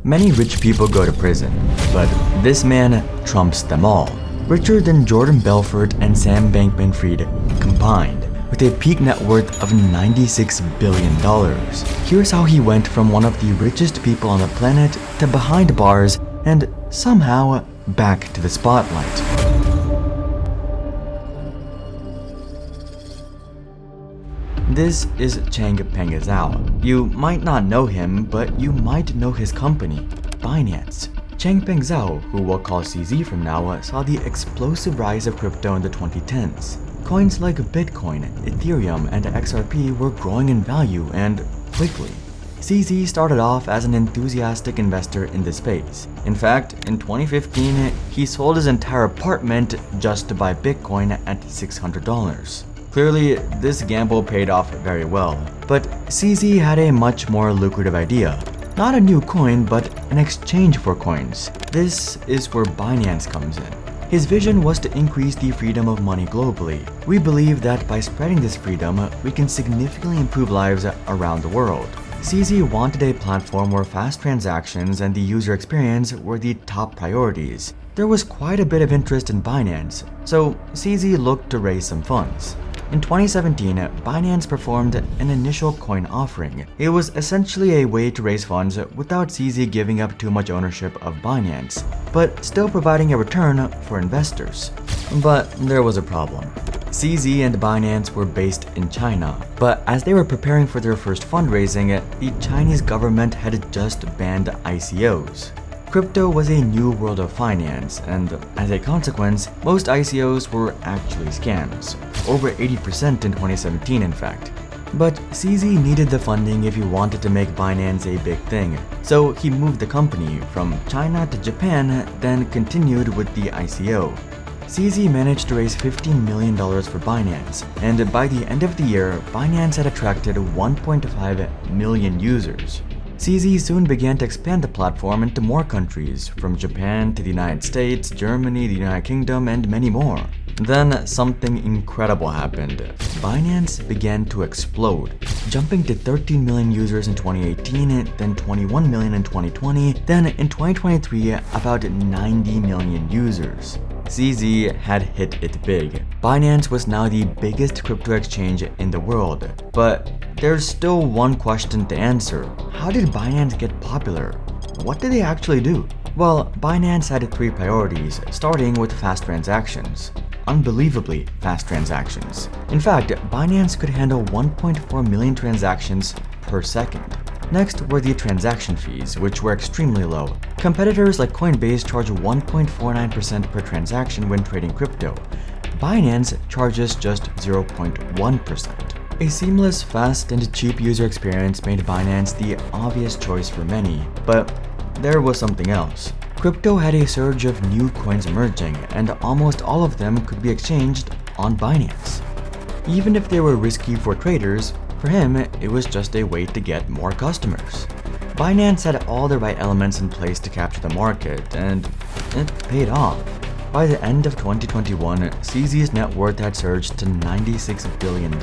Many rich people go to prison, but this man trumps them all. Richer than Jordan Belfort and Sam Bankman-Fried combined, with a peak net worth of $96 billion. Here's how he went from one of the richest people on the planet to behind bars and somehow back to the spotlight. This is Changpeng Zhao. You might not know him, but you might know his company, Binance. Changpeng Zhao, who we'll call CZ from now, saw the explosive rise of crypto in the 2010s. Coins like Bitcoin, Ethereum, and XRP were growing in value and quickly. CZ started off as an enthusiastic investor in the space. In fact, in 2015, he sold his entire apartment just to buy Bitcoin at $600. Clearly, this gamble paid off very well, but CZ had a much more lucrative idea. Not a new coin, but an exchange for coins. This is where Binance comes in. His vision was to increase the freedom of money globally. We believe that by spreading this freedom, we can significantly improve lives around the world. CZ wanted a platform where fast transactions and the user experience were the top priorities. There was quite a bit of interest in Binance, so CZ looked to raise some funds. In 2017, Binance performed an initial coin offering. It was essentially a way to raise funds without CZ giving up too much ownership of Binance, but still providing a return for investors. But there was a problem. CZ and Binance were based in China, but as they were preparing for their first fundraising, the Chinese government had just banned ICOs. Crypto was a new world of finance, and as a consequence, most ICOs were actually scams. Over 80% in 2017, in fact. But CZ needed the funding if he wanted to make Binance a big thing, so he moved the company from China to Japan, then continued with the ICO. CZ managed to raise $15 million for Binance, and by the end of the year, Binance had attracted 1.5 million users. CZ soon began to expand the platform into more countries, from Japan to the United States, Germany, the United Kingdom, and many more. Then something incredible happened. Binance began to explode, jumping to 13 million users in 2018, then 21 million in 2020, then in 2023 about 90 million users. CZ had hit it big. Binance was now the biggest crypto exchange in the world, but there's still one question to answer. How did Binance get popular? What did they actually do? Well, Binance had three priorities, starting with fast transactions. Unbelievably fast transactions. In fact, Binance could handle 1.4 million transactions per second. Next were the transaction fees, which were extremely low. Competitors like Coinbase charge 1.49% per transaction when trading crypto. Binance charges just 0.1%. A seamless, fast, and cheap user experience made Binance the obvious choice for many, but there was something else. Crypto had a surge of new coins emerging, and almost all of them could be exchanged on Binance. Even if they were risky for traders, for him, it was just a way to get more customers. Binance had all the right elements in place to capture the market, and it paid off. By the end of 2021, CZ's net worth had surged to $96 billion.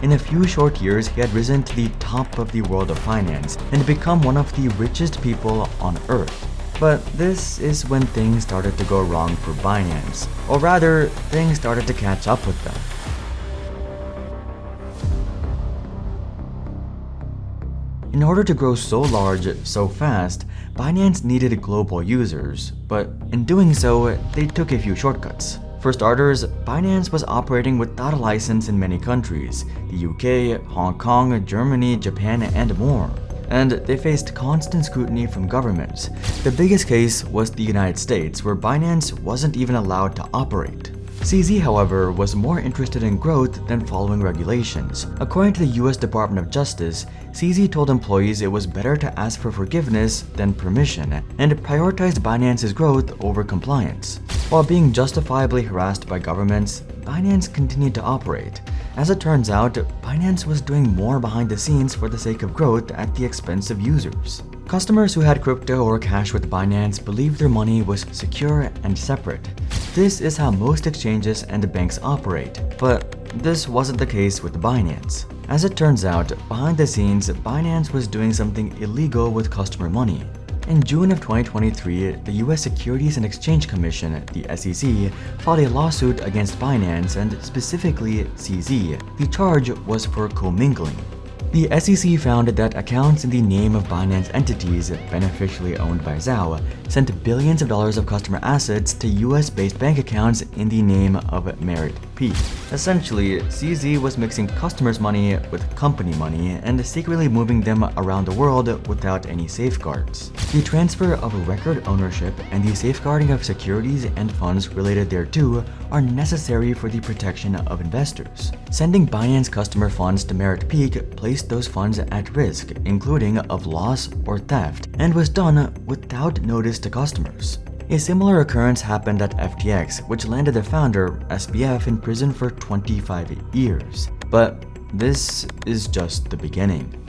In a few short years, he had risen to the top of the world of finance and become one of the richest people on Earth. But this is when things started to go wrong for Binance, or rather, things started to catch up with them. In order to grow so large, so fast, Binance needed global users, but in doing so, they took a few shortcuts. For starters, Binance was operating without a license in many countries, the UK, Hong Kong, Germany, Japan, and more. And they faced constant scrutiny from governments. The biggest case was the United States, where Binance wasn't even allowed to operate. CZ, however, was more interested in growth than following regulations. According to the US Department of Justice, CZ told employees it was better to ask for forgiveness than permission, and prioritized Binance's growth over compliance. While being justifiably harassed by governments, Binance continued to operate. As it turns out, Binance was doing more behind the scenes for the sake of growth at the expense of users. Customers who had crypto or cash with Binance believed their money was secure and separate. This is how most exchanges and banks operate, but this wasn't the case with Binance. As it turns out, behind the scenes, Binance was doing something illegal with customer money. In June of 2023, the US Securities and Exchange Commission, the SEC, filed a lawsuit against Binance and specifically CZ. The charge was for commingling. The SEC found that accounts in the name of Binance entities beneficially owned by Zhao sent billions of dollars of customer assets to US-based bank accounts in the name of Merit P. Essentially, CZ was mixing customers' money with company money and secretly moving them around the world without any safeguards. The transfer of record ownership and the safeguarding of securities and funds related thereto are necessary for the protection of investors. Sending Binance customer funds to Merit Peak placed those funds at risk, including of loss or theft, and was done without notice to customers. A similar occurrence happened at FTX, which landed the founder, SBF, in prison for 25 years. But this is just the beginning.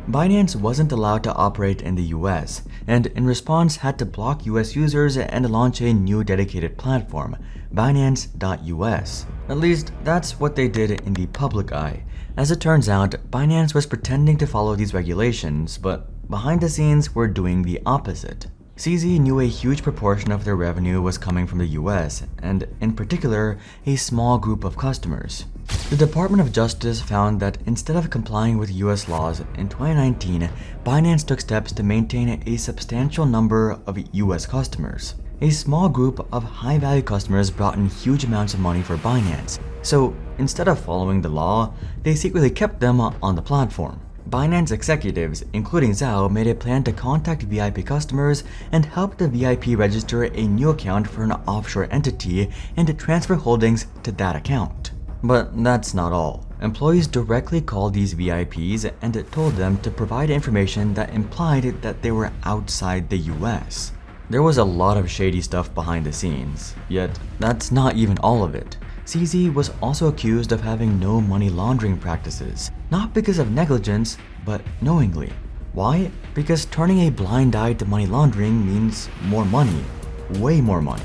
Binance wasn't allowed to operate in the US, and in response had to block US users and launch a new dedicated platform, Binance.us. At least, that's what they did in the public eye. As it turns out, Binance was pretending to follow these regulations, but behind the scenes were doing the opposite. CZ knew a huge proportion of their revenue was coming from the US, and in particular, a small group of customers. The Department of Justice found that instead of complying with US laws, in 2019, Binance took steps to maintain a substantial number of US customers. A small group of high-value customers brought in huge amounts of money for Binance, so instead of following the law, they secretly kept them on the platform. Binance executives, including Zhao, made a plan to contact VIP customers and help the VIP register a new account for an offshore entity and to transfer holdings to that account. But that's not all. Employees directly called these VIPs and told them to provide information that implied that they were outside the US. There was a lot of shady stuff behind the scenes, yet that's not even all of it. CZ was also accused of having no money laundering practices, not because of negligence, but knowingly. Why? Because turning a blind eye to money laundering means more money, way more money.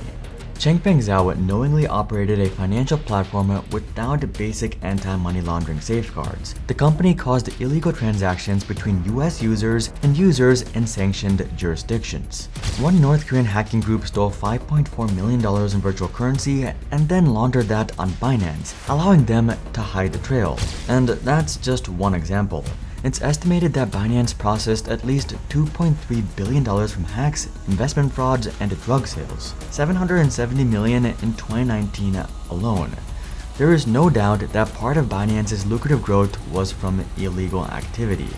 Changpeng Zhao knowingly operated a financial platform without basic anti-money laundering safeguards. The company caused illegal transactions between US users and users in sanctioned jurisdictions. One North Korean hacking group stole $5.4 million in virtual currency and then laundered that on Binance, allowing them to hide the trail. And that's just one example. It's estimated that Binance processed at least $2.3 billion from hacks, investment frauds, and drug sales, $770 million in 2019 alone. There is no doubt that part of Binance's lucrative growth was from illegal activity.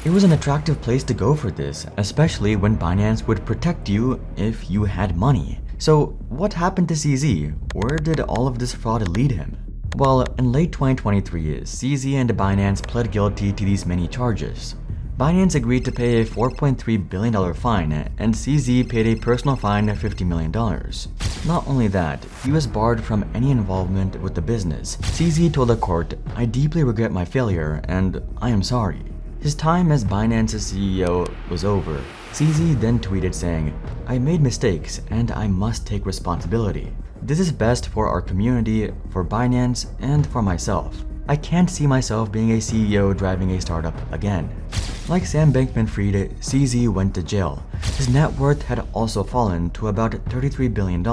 It was an attractive place to go for this, especially when Binance would protect you if you had money. So what happened to CZ? Where did all of this fraud lead him? Well, in late 2023, CZ and Binance pled guilty to these many charges. Binance agreed to pay a $4.3 billion fine, and CZ paid a personal fine of $50 million. Not only that, he was barred from any involvement with the business. CZ told the court, "I deeply regret my failure, and I am sorry." His time as Binance's CEO was over. CZ then tweeted saying, "I made mistakes, and I must take responsibility. This is best for our community, for Binance, and for myself. I can't see myself being a CEO driving a startup again." Like Sam Bankman-Fried, CZ went to jail. His net worth had also fallen to about $33 billion.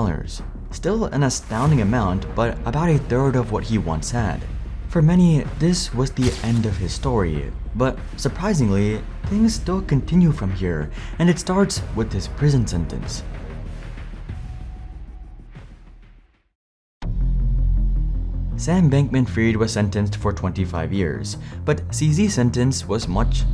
Still an astounding amount, but about a third of what he once had. For many, this was the end of his story, but surprisingly, things still continue from here, and it starts with his prison sentence. Sam Bankman-Fried was sentenced for 25 years, but CZ's sentence was much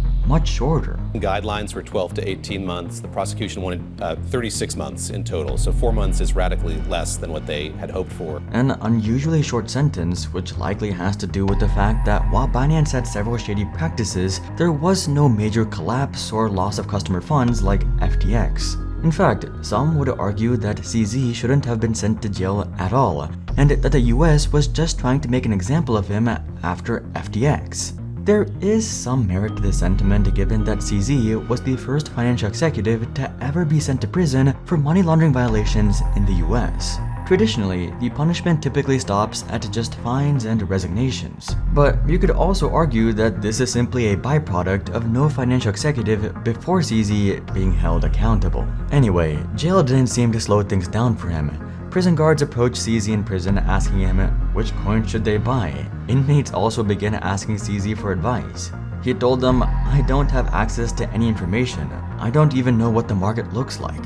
shorter. Guidelines were 12 to 18 months. The prosecution wanted 36 months in total, so 4 months is radically less than what they had hoped for. An unusually short sentence, which likely has to do with the fact that while Binance had several shady practices, there was no major collapse or loss of customer funds like FTX. In fact, some would argue that CZ shouldn't have been sent to jail at all, and that the US was just trying to make an example of him after FTX. There is some merit to this sentiment given that CZ was the first financial executive to ever be sent to prison for money laundering violations in the US. Traditionally, the punishment typically stops at just fines and resignations. But you could also argue that this is simply a byproduct of no financial executive before CZ being held accountable. Anyway, jail didn't seem to slow things down for him. Prison guards approached CZ in prison asking him which coin should they buy. Inmates also began asking CZ for advice. He told them, "I don't have access to any information. I don't even know what the market looks like."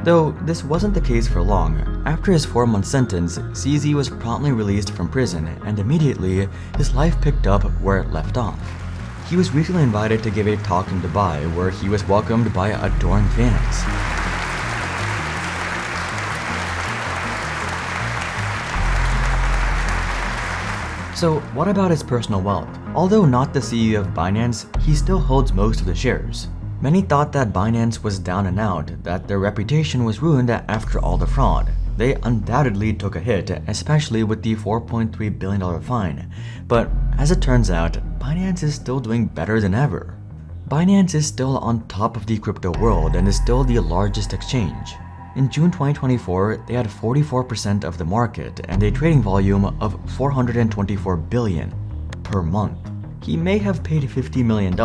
Though this wasn't the case for long. After his 4-month sentence, CZ was promptly released from prison, and immediately his life picked up where it left off. He was recently invited to give a talk in Dubai where he was welcomed by adoring fans. So what about his personal wealth? Although not the CEO of Binance, he still holds most of the shares. Many thought that Binance was down and out, that their reputation was ruined after all the fraud. They undoubtedly took a hit, especially with the $4.3 billion fine. But as it turns out, Binance is still doing better than ever. Binance is still on top of the crypto world and is still the largest exchange. In June 2024, they had 44% of the market and a trading volume of $424 billion per month. He may have paid $50 million,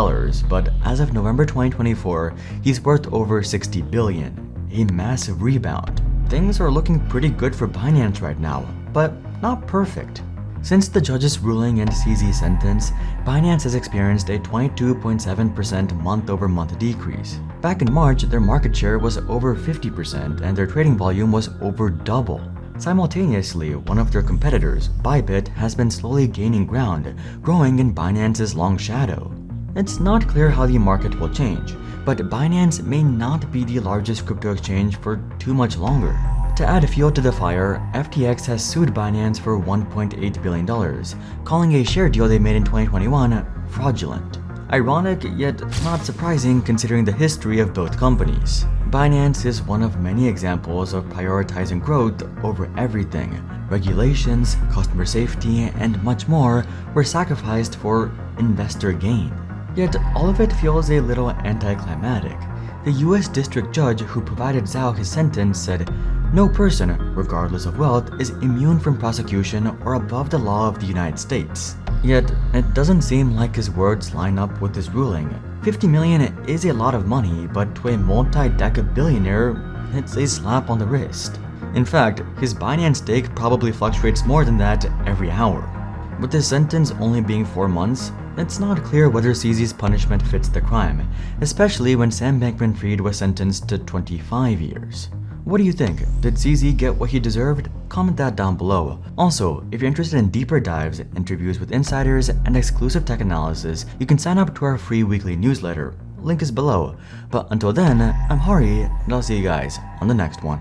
but as of November 2024, he's worth over $60 billion, a massive rebound. Things are looking pretty good for Binance right now, but not perfect. Since the judge's ruling and CZ's sentence, Binance has experienced a 22.7% month-over-month decrease. Back in March, their market share was over 50% and their trading volume was over double. Simultaneously, one of their competitors, Bybit, has been slowly gaining ground, growing in Binance's long shadow. It's not clear how the market will change, but Binance may not be the largest crypto exchange for too much longer. To add fuel to the fire, FTX has sued Binance for $1.8 billion, calling a share deal they made in 2021 fraudulent. Ironic, yet not surprising considering the history of both companies. Binance is one of many examples of prioritizing growth over everything. Regulations, customer safety, and much more were sacrificed for investor gain. Yet all of it feels a little anticlimactic. The US district judge who provided Zhao his sentence said, "No person, regardless of wealth, is immune from prosecution or above the law of the United States." Yet, it doesn't seem like his words line up with his ruling. $50 million is a lot of money, but to a multi-decade billionaire, it's a slap on the wrist. In fact, his Binance stake probably fluctuates more than that every hour. With his sentence only being 4 months, it's not clear whether CZ's punishment fits the crime, especially when Sam Bankman-Fried was sentenced to 25 years. What do you think? Did CZ get what he deserved? Comment that down below. Also, if you're interested in deeper dives, interviews with insiders, and exclusive tech analysis, you can sign up to our free weekly newsletter. Link is below. But until then, I'm Hari, and I'll see you guys on the next one.